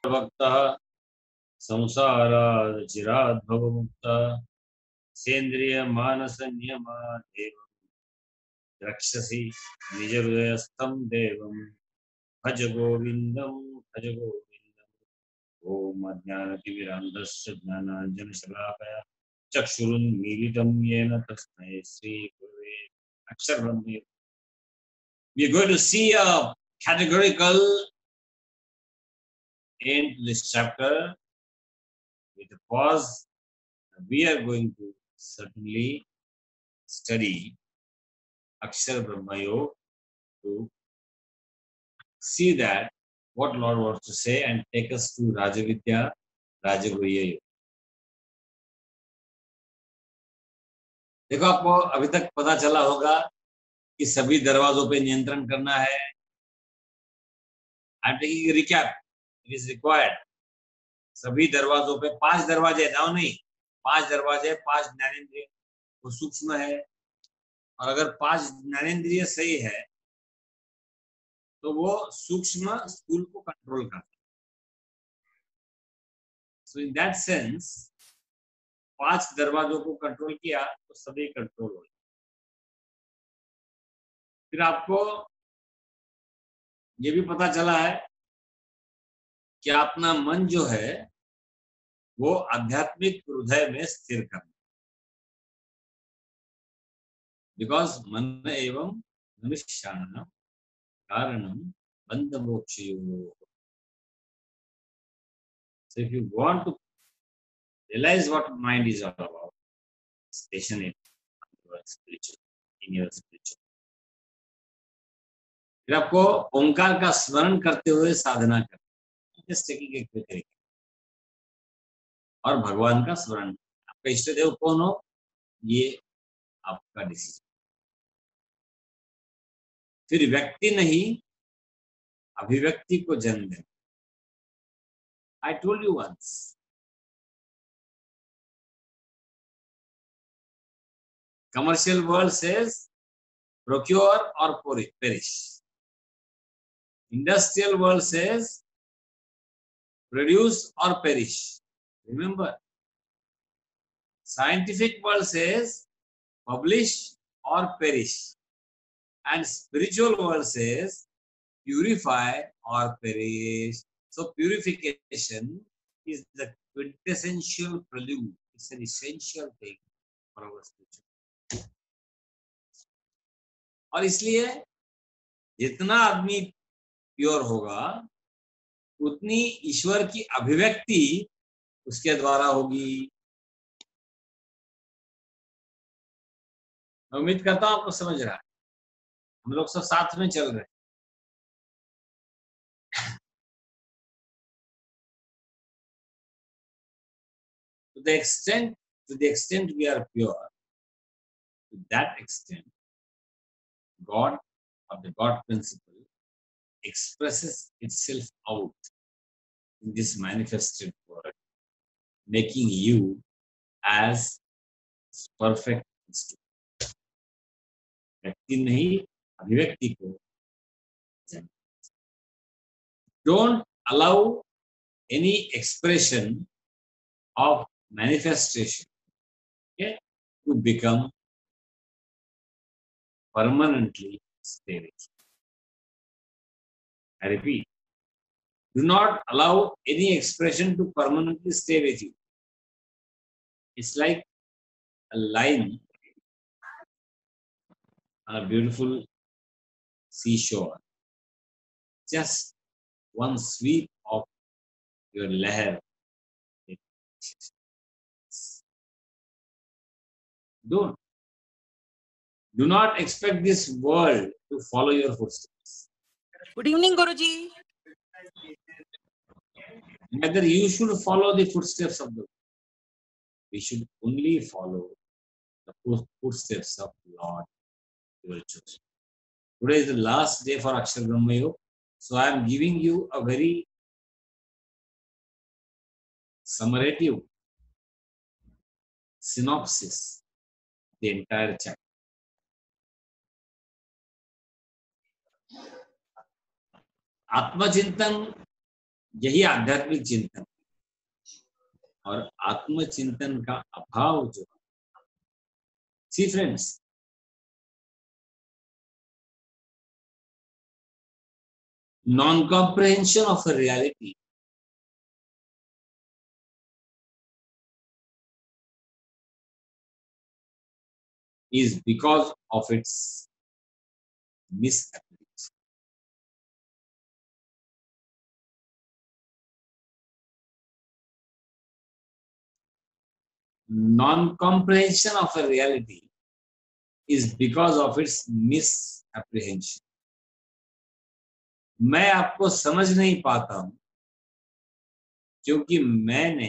भक्तः संसारात् चिरात् भवमुक्तः सेन्द्रिय मानस नियमादेव रक्षसि निज हृदयस्थं देवं भज गोविन्दं भज गोविन्दम्। ओम अज्ञानतिमिरान्धस्य ज्ञानाञ्जनशलाकया चक्षुरुन्मीलितं येन तस्मै श्रीगुरवे अक्षरब्रह्मे। We are going to see a categorical end to this chapter with a pause. We are going to certainly study Akshara Brahma Yoga to see that what Lord wants to say and take us to Rajavidya, Rajaguhya Yoga. देखो, आपको अभी तक पता चला होगा कि सभी दरवाजों पे नियंत्रण करना है. I am taking recap, it is required. सभी दरवाजों पे 5 दरवाजे, ना नहीं, 5 दरवाजे, 5 ज्ञानेंद्रिय, वो सूक्ष्म है. और अगर 5 ज्ञानेंद्रिय सही है तो वो सूक्ष्म स्थूल को कंट्रोल करता है. सो इन दैट सेंस 5 दरवाजों को कंट्रोल किया तो सभी कंट्रोल हो. फिर आपको ये भी पता चला है कि अपना मन जो है वो आध्यात्मिक हृदय में स्थिर करना. बिकॉज मन एवं मनुष्याणां कारणं बंध मोक्षयोः. So if you want to realize what mind is all about, station it in your spiritual. फिर आपको ओंकार का स्मरण करते हुए साधना करना. जस्ट टेकिंग एक तरीका. और भगवान का स्मरण. आपका इष्ट देव कौन हो ये आपका डिसीजन. फिर व्यक्ति नहीं अभिव्यक्ति को जन्म देना. I told you once, commercial world says procure or perish. Industrial world says produce or perish. Remember, scientific world says publish or perish, and spiritual world says purify or perish. So purification is the quintessential prelude. It's an essential thing for our spiritual. और इसलिए जितना आदमी pure होगा उतनी ईश्वर की अभिव्यक्ति उसके द्वारा होगी. मैं उम्मीद करता हूं आपको समझ रहा है. हम लोग सब साथ में चल रहे हैं. To the extent we are pure, to that extent God or the God principle expresses itself out in this manifested world, making you as perfect. व्यक्ति नहीं अभिव्यक्ति को. Don't allow any expression of manifestation, okay, to become permanently stay with you. I repeat, do not allow any expression to permanently stay with you. It's like a line on a beautiful seashore. Just one sweep of your leher. Do not expect this world to follow your footsteps. Good evening, Guruji. Neither you should follow the footsteps of the world. We should only follow the footsteps of Lord. Today is the last day for Akshara Brahma Yoga, so I am giving you a very summative synopsis of the entire chapter. आत्मचिंतन यही आध्यात्मिक चिंतन और आत्मचिंतन का अभाव जो, सी friends, non-comprehension of a reality is because of its misapprehension. Non-comprehension of a reality is because of its misapprehension. मैं आपको समझ नहीं पाता हूं क्योंकि मैंने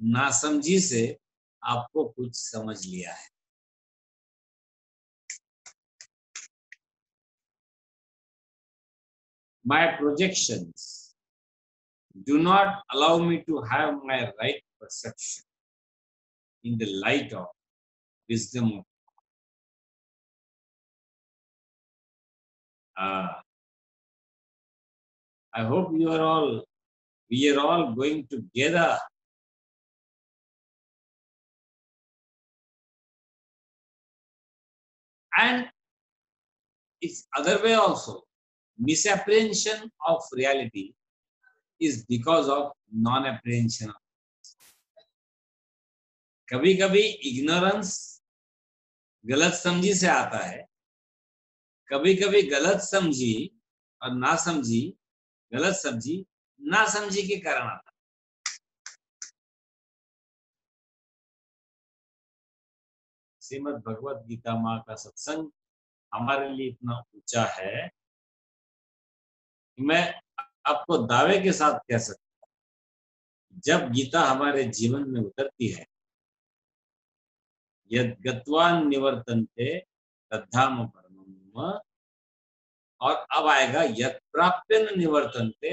नासमझी से आपको कुछ समझ लिया है. My projections do not allow me to have my right perception in the light of wisdom of I hope we are all going together. And it's other way also. Misapprehension of reality is because of non-apprehension. कभी कभी ignorance गलत समझी से आता है, कभी कभी गलत समझी और ना समझी, गलत समझी ना समझी के कारण आता है. श्रीमद् भगवत गीता माँ का सत्संग हमारे लिए इतना ऊंचा है कि मैं आपको दावे के साथ कह सकता हूं, जब गीता हमारे जीवन में उतरती है, यद गत्वान निवर्तन्ते तद्धाम परमम्, और अब आएगा यद प्राप्यन निवर्तन्ते.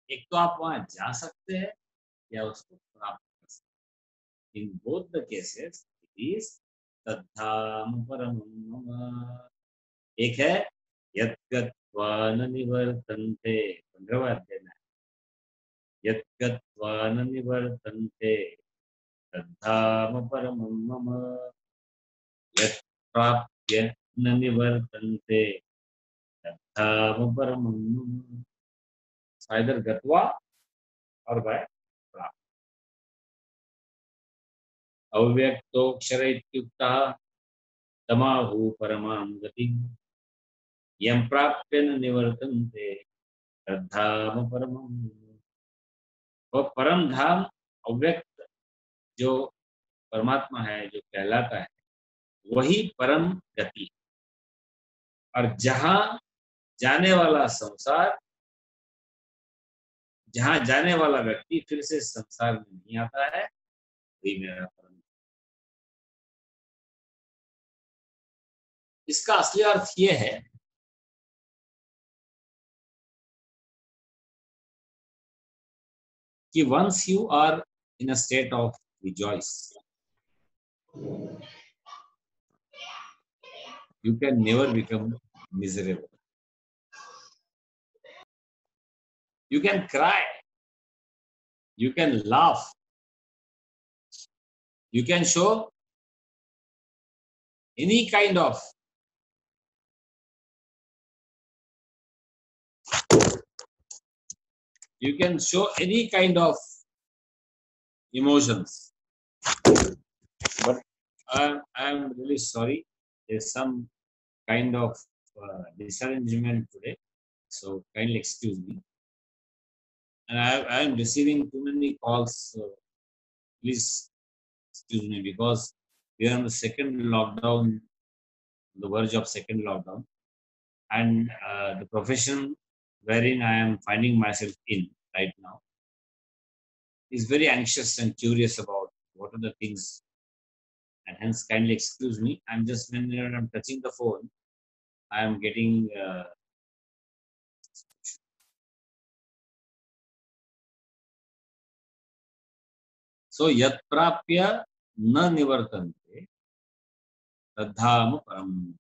एक तो आप वहां जा सकते हैं या उसको प्राप्त कर सकते हैं. In both the cases it is तद्धाम परमम्. एक है यद गत्वान निवर्तन्ते, 15वां अध्याय में, यद गत्वान निवर्तन्ते तद्धाम परमम् मम, यत् प्राप्य न निवर्तन्ते तद्धाम परमम् मम. either गत्वा और by प्राप्त. अव्यक्तोऽक्षर इत्युक्तः तमाहु परमां गतिम्, यं प्राप्य न निवर्तन्ते तद्धाम परमम्. वो परम धाम अव्यक्त जो परमात्मा है, जो कहलाता है, वही परम गति. और जहां जाने वाला संसार, जहां जाने वाला व्यक्ति फिर से संसार में नहीं आता है, वही मेरा परम. इसका असली अर्थ ये है कि once you are in a state of rejoice, you can never become miserable. You can cry, you can laugh, you can show any kind of emotions. But I'm really sorry, there's some kind of disarrangement today, so kindly excuse me. And I am receiving too many calls, so please excuse me, because we are on the second lockdown, the verge of second lockdown, and the profession wherein I am finding myself in right now is very anxious and curious about what are the things, and hence kindly excuse me. I'm just, when I'm touching the phone, I am getting so yat prapya na nivartante तद्धाम परम.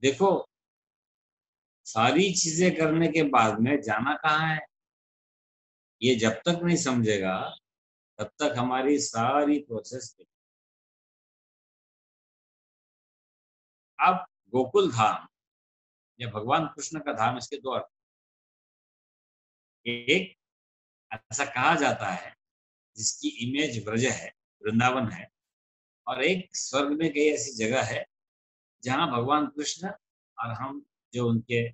देखो, सारी चीजें करने के बाद में जाना कहाँ है, ये जब तक नहीं समझेगा तब तक हमारी सारी प्रोसेस। अब गोकुल धाम या भगवान कृष्ण का धाम, इसके दो अर्थ। एक, ऐसा कहा जाता है जिसकी इमेज ब्रज है, वृंदावन है, और एक स्वर्ग में कई ऐसी जगह है जहां भगवान कृष्ण और हम जो उनके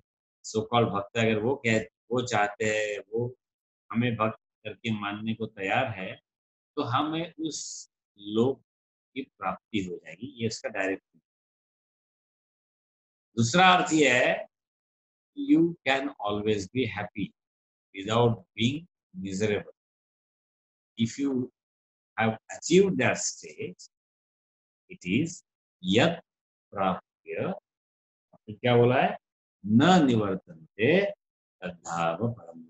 सो कॉल्ड भक्त, अगर वो चाहते हैं, वो हमें भक्त करके मानने को तैयार है, तो हमें उस लोक की प्राप्ति हो जाएगी। ये इसका डायरेक्ट। दूसरा अर्थ ये है, you can always be happy without being miserable if you have achieved that stage. It is यत् प्राप्य, फिर क्या बोला है, न निवर्तन्ते तद्धाम परम।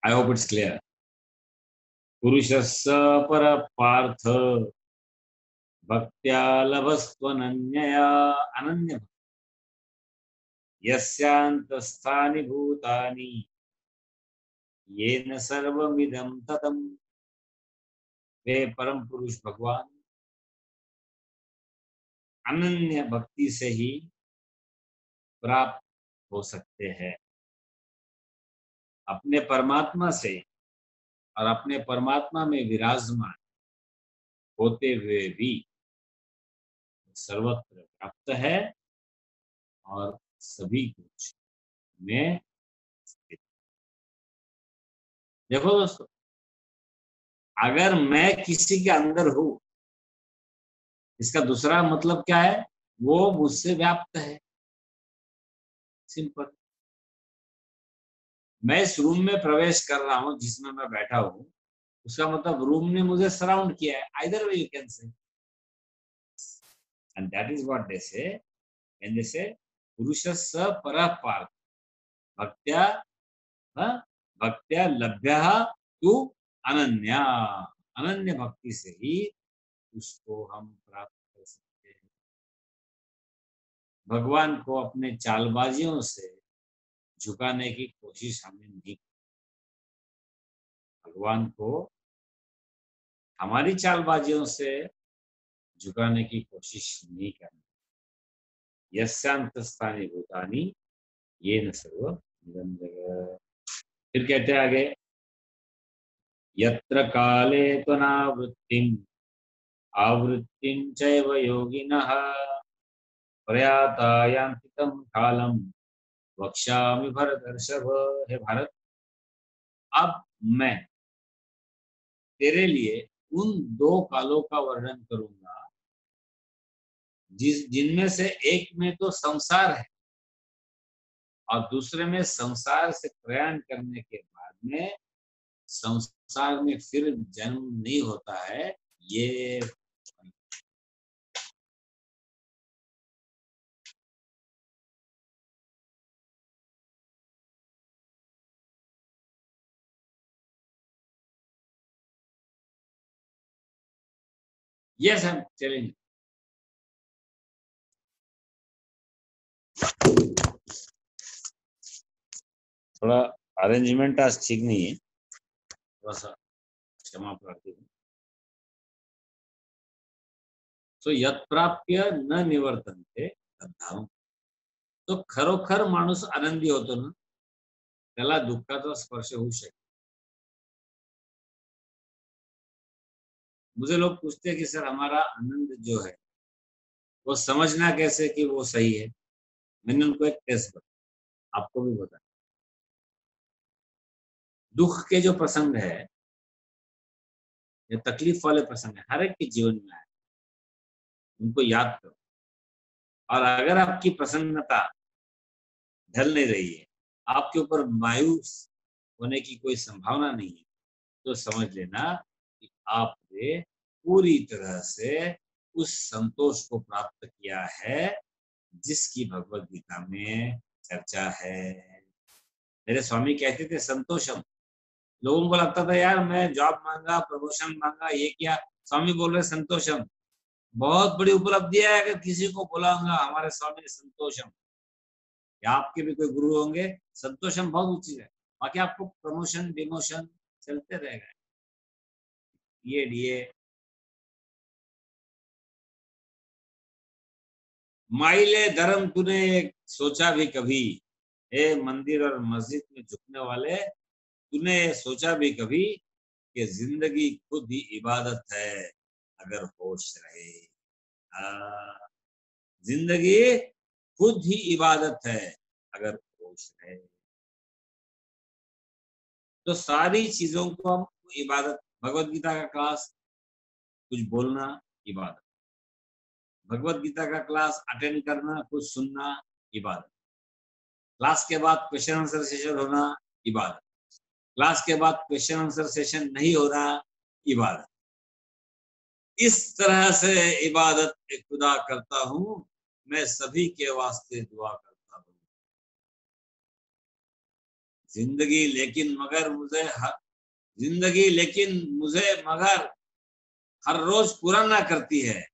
I hope it's clear. पुरुषस्य पर पार्थ भक्त्या लभस्त्वनन्यया, अनन्य यस्यान्तस्थानि भूतानि येन सर्वमिदं ततम्। वे परम पुरुष भगवान अनन्य भक्ति से ही प्राप्त हो सकते हैं। अपने परमात्मा से और अपने परमात्मा में विराजमान होते हुए भी सर्वत्र व्याप्त है और सभी कुछ में स्थित। देखो दोस्तों, अगर मैं किसी के अंदर हूं, इसका दूसरा मतलब क्या है, वो मुझसे व्याप्त है। सिंपल। मैं इस रूम में प्रवेश कर रहा हूं जिसमें मैं बैठा हूं, उसका मतलब रूम ने मुझे सराउंड किया है। Either way you can say, and that is what they से व्हेन दे से पुरुषस्य परः पार्थ भक्त्या, हाँ, भक्त्या लभ्यः तु अनन्या। अनन्य भक्ति से ही उसको हम प्राप्त कर सकते हैं। भगवान को अपने चालबाजियों से झुकाने की कोशिश हमें नहीं। भगवान को हमारी चालबाजियों से झुकाने की कोशिश नहीं करनी। यस्यांतस्थानि भूतानि येन सर्व इदं जगत्। फिर कहते हैं आगे, यत्र काले त्वनावृत्तिम् आवृत्तिं चैव योगिनः प्रयाता यान्ति तं कालं वक्ष्यामि भरतर्षभ। हे भारत, अब मैं तेरे लिए उन दो कालों का वर्णन करूंगा जिनमें से एक में तो संसार है और दूसरे में संसार से प्रयाण करने के बाद में संसार में फिर जन्म नहीं होता है। ये यस हम चलेंगे। थोड़ा अरेंजमेंट आज ठीक नहीं है, थोड़ा सा क्षमा प्रार्थी हूँ। तो यत् प्राप्य न निवर्तन्ते तद्धाम। तो खरोखर माणूस आनंदी होतो ना, त्याला दुःखाचा स्पर्श होऊ शकतो। मुझे लोग पूछते हैं कि सर हमारा आनंद जो है वो समझना कैसे कि वो सही है। मैंने उनको एक टेस्ट बताया, आपको भी बताया। दुख के जो प्रसंग है या तकलीफ वाले प्रसंग है, हर एक के जीवन में आए, उनको याद करो। और अगर आपकी प्रसन्नता ढल नहीं रही है, आपके ऊपर मायूस होने की कोई संभावना नहीं है, तो समझ लेना कि आपने पूरी तरह से उस संतोष को प्राप्त किया है जिसकी भगवत गीता में चर्चा है। मेरे स्वामी कहते थे संतोषम। लोगों को लगता था यार मैं जॉब मांगा, प्रमोशन मांगा, ये किया, स्वामी बोल रहे संतोषम, बहुत बड़ी उपलब्धि है अगर किसी को बुलाऊंगा हमारे स्वामी संतोषम। या आपके भी कोई गुरु होंगे, संतोषम बहुत ऊंची है। बाकी आपको प्रमोशन डिमोशन चलते रहेगा, ये डीए। माइले धर्म तूने सोचा भी कभी, हे मंदिर और मस्जिद में झुकने वाले, तूने सोचा भी कभी कि जिंदगी खुद ही इबादत है अगर होश रहे। जिंदगी खुद ही इबादत है अगर होश रहे। तो सारी चीजों को हम इबादत, भगवत गीता का क्लास, कुछ बोलना इबादत, भगवत गीता का क्लास अटेंड करना, कुछ सुनना इबादत, क्लास के बाद क्वेश्चन आंसर सेशन होना इबादत, क्लास के बाद क्वेश्चन आंसर सेशन नहीं होना इबादत। इस तरह से इबादत खुदा करता हूं, मैं सभी के वास्ते दुआ करता हूं। जिंदगी लेकिन मुझे मगर हर रोज पूरा ना करती है,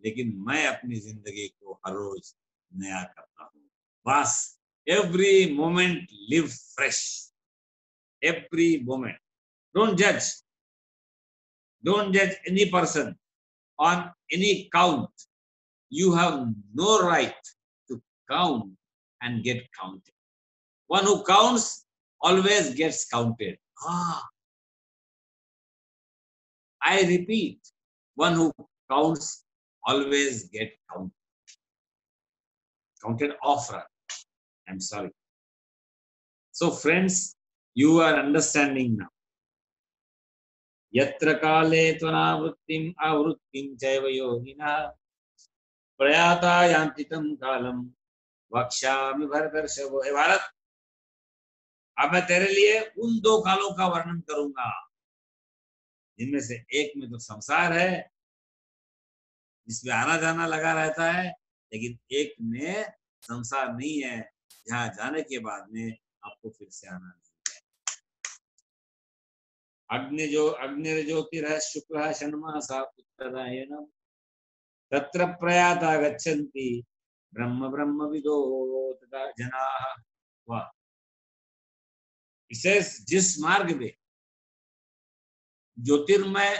लेकिन मैं अपनी जिंदगी को हर रोज नया करता हूँ। बस every moment live fresh, every moment. Don't जज any person on any count. You have no right to count and get counted. One who counts always gets counted. I repeat, one who counts always get counted off. I'm sorry. So friends, you are understanding now. यत्र काले त्वनावृत्तिम आवृत्तिम चैव योगिनः प्रयाता यान्ति तं कालम वक्ष्यामि भरतर्षभ। हे भारत, अब मैं तेरे लिए उन दो कालों का वर्णन करूंगा जिनमें से एक में तो संसार है जिसमें आना जाना लगा रहता है, लेकिन एक में संसार नहीं है, जहां जाने के बाद में आपको फिर से आना नहीं है। अग्नि ज्योतिर् शुक्लः षण्मासा उत्तरायणम् तत्र प्रयाता गच्छन्ति ब्रह्म ब्रह्मविदो तथा जनाः। वाह, इसे जिस मार्ग में ज्योतिर्मय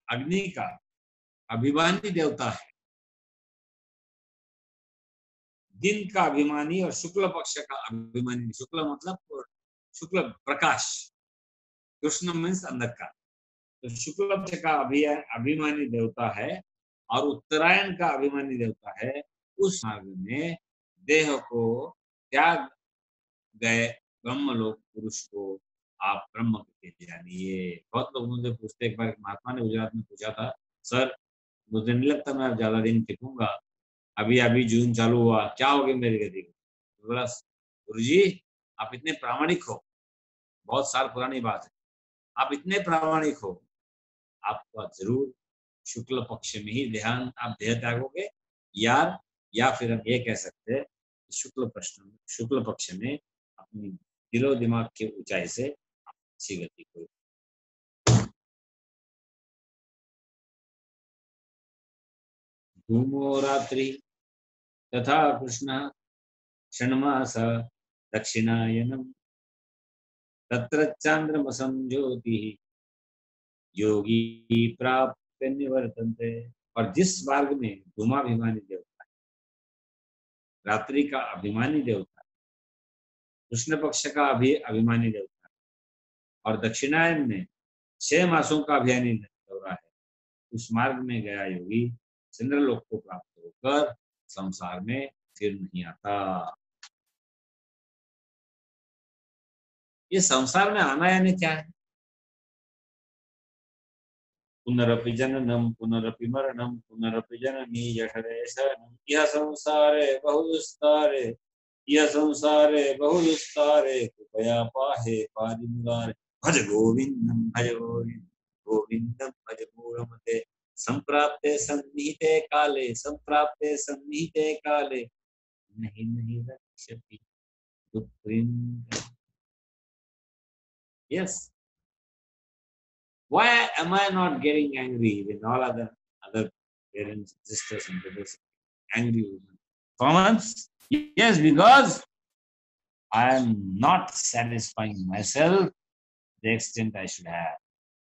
अग्नि का अभिमानी देवता है, दिन का अभिमानी और शुक्ल पक्ष का अभिमानी, शुक्ल मतलब शुक्ल प्रकाश, कृष्ण मीन्स अंधकार, तो शुक्ल पक्ष का अभिमानी देवता है और उत्तरायण का अभिमानी देवता है। उस मार्ग में देह को त्याग गए ब्रह्मलोक पुरुष को आप ब्रह्म के जानिए। बहुत लोग मुझे पूछते, एक बार महात्मा ने गुजरात में पूछा था, सर मुझे नहीं लगता मैं ज्यादा दिन टिकूंगा, अभी जून चालू हुआ, क्या होगी मेरी गति को? बोला, गुरु जी आप इतने प्रामाणिक हो, बहुत साल पुरानी बात है, आप इतने प्रामाणिक हो, आपका जरूर शुक्ल पक्ष में ही ध्यान, आप देह त्यागोगे या फिर हम ये कह सकते हैं शुक्ल पक्ष में अपनी दिलो दिमाग के ऊंचाई से अच्छी गति को। धूमो रात्रि तथा कृष्ण षण्मास दक्षिणायनम तत्र चांद्रमसं ज्योति योगी प्राप्य निवर्तन्ते। और जिस मार्ग में धूमाभिमानी देवता, रात्रि का अभिमानी देवता, कृष्ण पक्ष का अभिमानी देवता और दक्षिणायन में 6 मासों का अभिमानी देवता है, उस मार्ग में गया योगी चंद्रलोक को प्राप्त होकर संसार में फिर नहीं आता। ये संसार में आना यानी क्या है? पुनरपि जननम पुनरपि मरणम पुनरपि जननी जठरे शरणम यह संसारे बहुदुस्तारे कृपया पाहे पारिमुरारे। भज गोविंदम गोविंदम भज मूढ़मते संप्राप्ते सन्निहिते काले नहीं रक्षति दुःखिं। Yes, Why am I not getting angry when all other parents, sisters, and brothers angry with my performance? Yes, because I am not satisfying myself the extent I should have.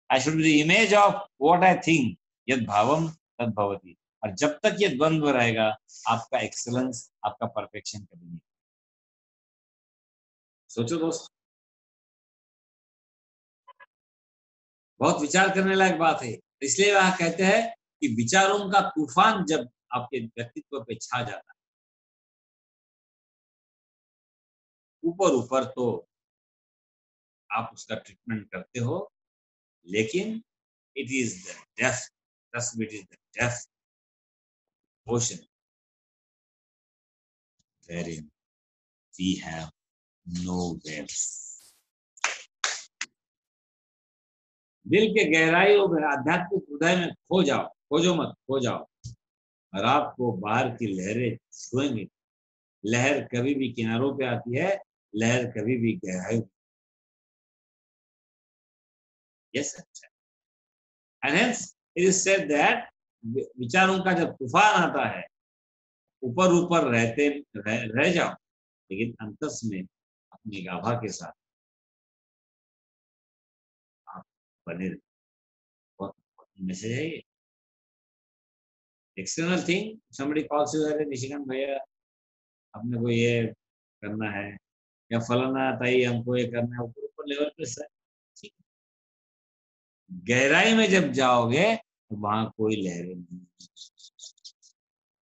I should be the image of what I think. यद भावम तद भवति. और जब तक ये द्वंद्व रहेगा, आपका एक्सेलेंस, आपका परफेक्शन कभी नहीं. सोचो दोस्त, बहुत विचार करने लायक बात है. इसलिए वह कहते हैं कि विचारों का तूफान जब आपके व्यक्तित्व पे छा जाता है, ऊपर ऊपर तो आप उसका ट्रीटमेंट करते हो, लेकिन it is the depth, trust me, it is the depth ocean wherein we have no waves. दिल के गहराइयों में, आध्यात्मिक हृदय में खो जाओ, खोजो मत, खो जाओ, और आपको बाहर की लहरें छुएंगे. लहर कभी भी किनारों पे आती है, लहर कभी भी गहराई. यस, अच्छा. And hence it is said that विचारों का जब तूफान आता है, ऊपर ऊपर रह जाओ, लेकिन अंतस में अपनी गाभा के साथ आप बने रहे. बहुत मैसेज है ये. External thing, somebody calls you, अरे निशिकांत भैया अपने को ये करना है, या फलाना ताई हमको ये करना है, ऊपर ऊपर लेवल पे सर. ठीक. गहराई में जब जाओगे तो वहां कोई लहरें नहीं.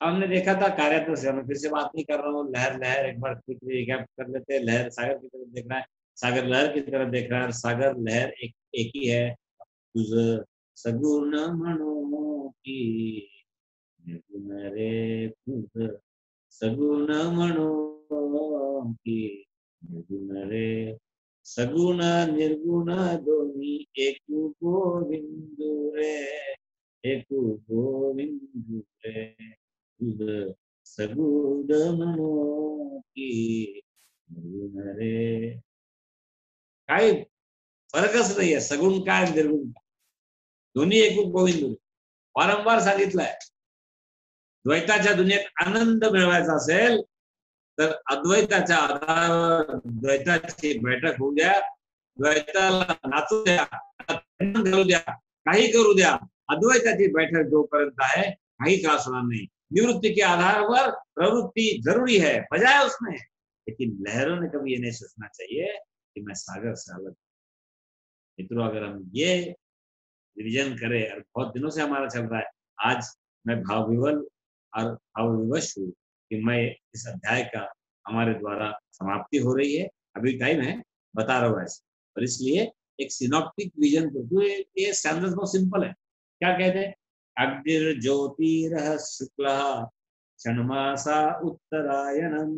हमने देखा था कार्यात्मक से, मैं फिर से बात नहीं कर रहा हूँ. लहर लहर एक बार क्विक रिकैप कर लेते हैं. लहर सागर की तरफ देख रहा है, सागर लहर की तरफ देख रहा है, सागर लहर एक ही है. तुझ सगुण मनो की निर्गुण रे, तुझ सगुण मनो की निर्गुण रे, सगुण निर्गुण दोनी एक गोविंदु रे, एक गोविंदु रे, तुझ सगुण मनो की निर्गुण रे. काही फरकच नाहीये सगुण काय निर्गुण काय, दोन्ही एक गोविंद. वारंवार सांगितलंय, द्वैताच्या दुनियेत आनंद मिळवायचा असेल तर अद्वैताच्या आधारावर द्वैताची बैठक होऊ द्या, द्वैताला नाचू द्या, घालू द्या, काही करू द्या. अद्वैताची बैठक जोपर्यंत आहे काही त्रास होणार नहीं. निवृत्ति के आधार पर प्रवृत्ति जरूरी है, बजाय उसमें, लेकिन लहरों ने कभी ये नहीं सोचना चाहिए कि मैं सागर से अलग. मित्रों, अगर हम ये रिविजन करें, और बहुत दिनों से हमारा चल रहा है, आज मैं भावविवल और भावविवश हूँ कि मैं इस अध्याय का हमारे द्वारा समाप्ति हो रही है. अभी टाइम है, बता रहा हूँ ऐसे, और इसलिए एक सिनॉप्टिक विजन को, ये स्टैंडर्ड बहुत सिंपल है. क्या कहते हैं? अग्निर ज्योतिरः शुक्लः षण्मासा उत्तरायणम्,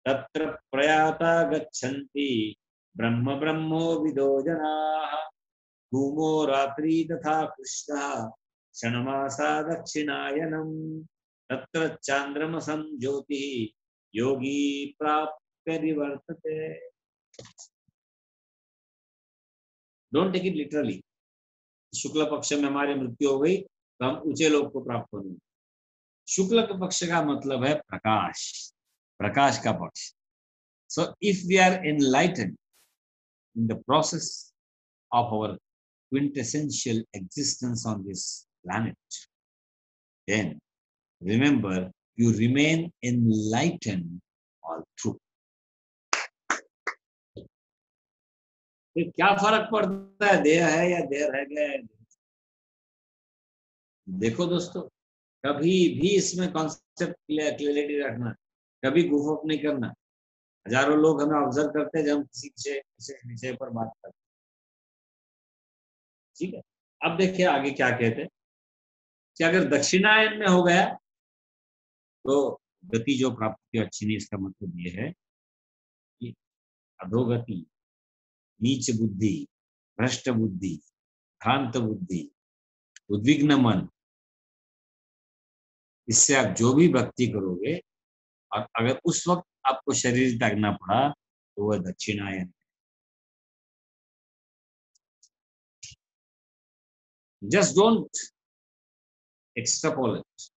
तत्र प्रयाता गच्छन्ति ब्रह्म ब्रह्मो विदो जनाः, धूमो रात्रि तथा कृष्णः षण्मासा दक्षिणायनम्, तत्र चांद्रमसं ज्योतिः योगी प्राप्य निवर्तते. Don't take it literally. शुक्ल पक्ष में हमारी मृत्यु हो गई तो हम ऊंचे लोक को प्राप्त होंगे. शुक्ल के पक्ष का मतलब है प्रकाश, प्रकाश का पक्ष. So if we are enlightened in the process of our quintessential existence on this planet, then remember you remain enlightened all through. फिर क्या फर्क पड़ता है देह है या देह रह गया. देखो दोस्तों, कभी भी इसमें कॉन्सेप्ट क्लियरिटी रखना, कभी गुफ अप नहीं करना. हजारों लोग हमें ऑब्जर्व करते हैं जब हम किसी विषय पर बात करते हैं. ठीक है, अब देखिए आगे क्या कहते हैं कि अगर दक्षिणायन में हो गया तो गति जो प्राप्त की अच्छी नहीं. इसका मतलब ये है कि अधोगति, नीच बुद्धि, भ्रष्ट बुद्धि, भ्रांत बुद्धि, उद्विग्न मन, इससे आप जो भी भक्ति करोगे, और अगर उस वक्त आपको शरीर त्यागना पड़ा तो वह दक्षिणायन. Just don't extrapolate,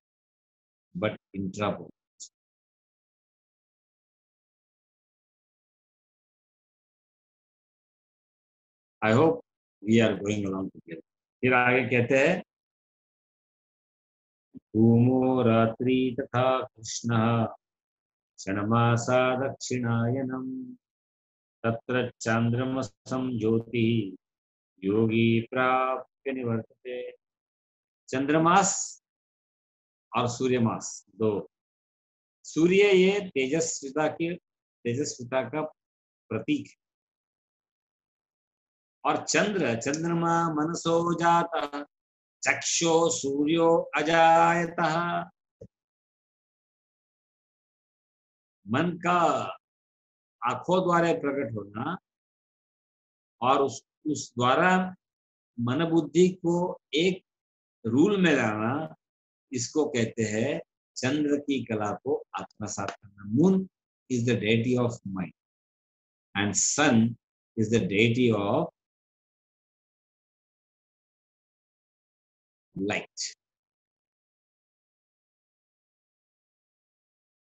but intrapolate. I hope we are going along together. फिर आगे कहते हैं धूमो रात्रि तथा कृष्णः क्षणमासा दक्षिणायनम् तत्र चांद्रमसं ज्योतिः योगी प्राप्य निवर्तते। चंद्रमास और सूर्यमास दो। सूर्य ये तेजस्विता का प्रतीक है और चंद्रमा मनसो जाता चक्षो सूर्यो अजायतः। मन का आंखों द्वारा प्रकट होना और उस द्वारा मन बुद्धि को एक रूल में लाना, इसको कहते हैं चंद्र की कला को आत्मसात करना। Moon is the deity of mind and sun is the deity of light,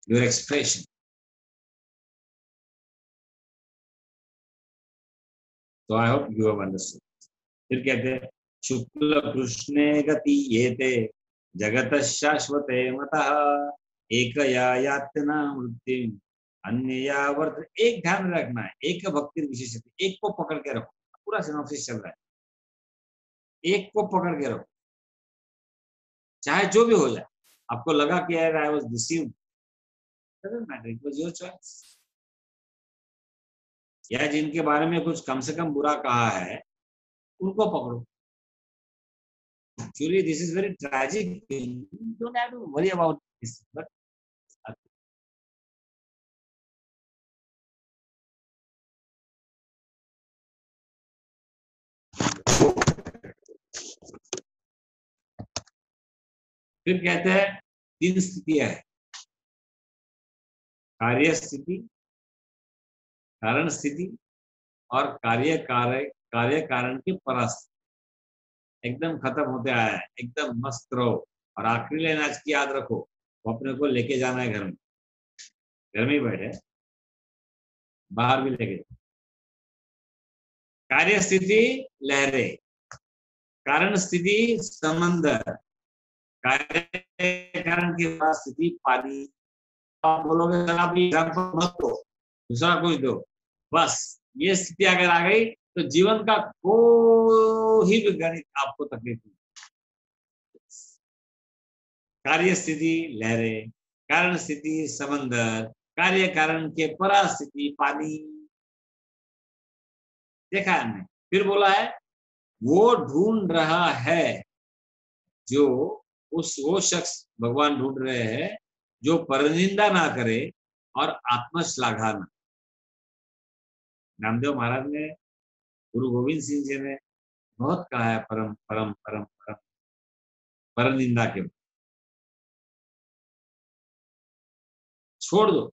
your expression. So I hope you have understood. फिर कहते हैं शुक्ल कृष्णे गति येते जगत शाश्वते मतः एकया यातना मृत्यु अन्यया वर्त। एक ध्यान में रखना है, एक भक्ति विशेषता, एक को पकड़ के रखो। पूरा सिनॉप्सिस चल रहा है, एक को पकड़ के रखो, चाहे जो भी हो जाए। आपको लगा कि यार I was deceived, doesn't matter, it was your choice. या जिनके बारे में कुछ कम से कम बुरा कहा है उनको पकड़ो। Actually, this is very tragic thing. You don't have to worry about this. But फिर कहते हैं 3 स्थितियां है, कार्य स्थिति, कारण स्थिति और कार्य कारण की परास्थिति। एकदम खत्म होते आया है, एकदम मस्त रहो। और आखिरी लाइन आज की याद रखो, वो अपने को लेके जाना है घर में। घर में ही बैठे, बाहर भी लेके जाओ। कार्य स्थिति लहरें, कारण स्थिति समंदर, कार्य कारण की स्थिति पानी। आप बोलोगे सर आप एग्जाम्पल मत दो, दूसरा कुछ दो। बस ये स्थिति अगर आ गई तो जीवन का कोई भी गणित आपको तकलीफ नहीं। कार्य स्थिति लहरें, कारण स्थिति समंदर, कार्य कारण के परा स्थिति पानी। देखा है हमने। फिर बोला है वो ढूंढ रहा है जो वो शख्स भगवान ढूंढ रहे हैं जो परनिंदा ना करे और आत्मश्लाघा ना। नामदेव महाराज ने, गुरु गोविंद सिंह जी ने बहुत कहा है परम परम परम परम परनिंदा के छोड़ दो।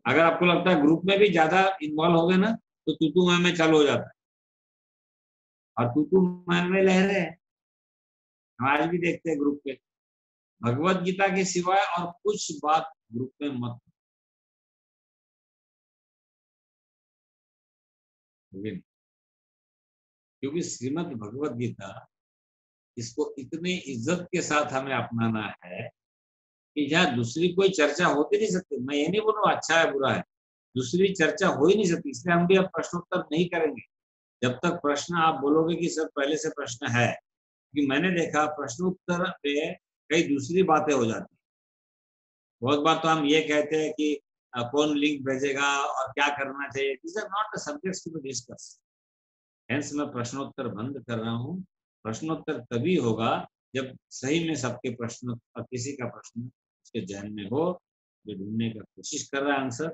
अगर आपको लगता है ग्रुप में भी ज्यादा इन्वॉल्व हो गए ना तो तू मैं चालू हो जाता है और तू मैं लहरे हैं। हम आज भी देखते हैं ग्रुप पे भगवत गीता के सिवाय और कुछ बात ग्रुप में मत, क्योंकि श्रीमद् भगवत गीता इसको इतनी इज्जत के साथ हमें अपनाना है कि जहाँ दूसरी कोई चर्चा होती नहीं सकती। मैं ये नहीं बोल रहा अच्छा है बुरा है, दूसरी चर्चा हो ही नहीं सकती। इसलिए हम भी अब प्रश्नोत्तर नहीं करेंगे जब तक प्रश्न आप बोलोगे कि सर पहले से प्रश्न है। कि मैंने देखा प्रश्नोत्तर पे कई दूसरी बातें हो जाती। बहुत बार तो हम ये कहते हैं कि कौन लिंक भेजेगा और क्या करना चाहिए। This are not the subjects to be discuss. Hence मैं प्रश्नोत्तर बंद कर रहा हूँ। प्रश्नोत्तर तभी होगा जब सही में सबके प्रश्न, किसी का प्रश्न उसके जहन में हो, जो ढूंढने का कोशिश कर रहा है आंसर,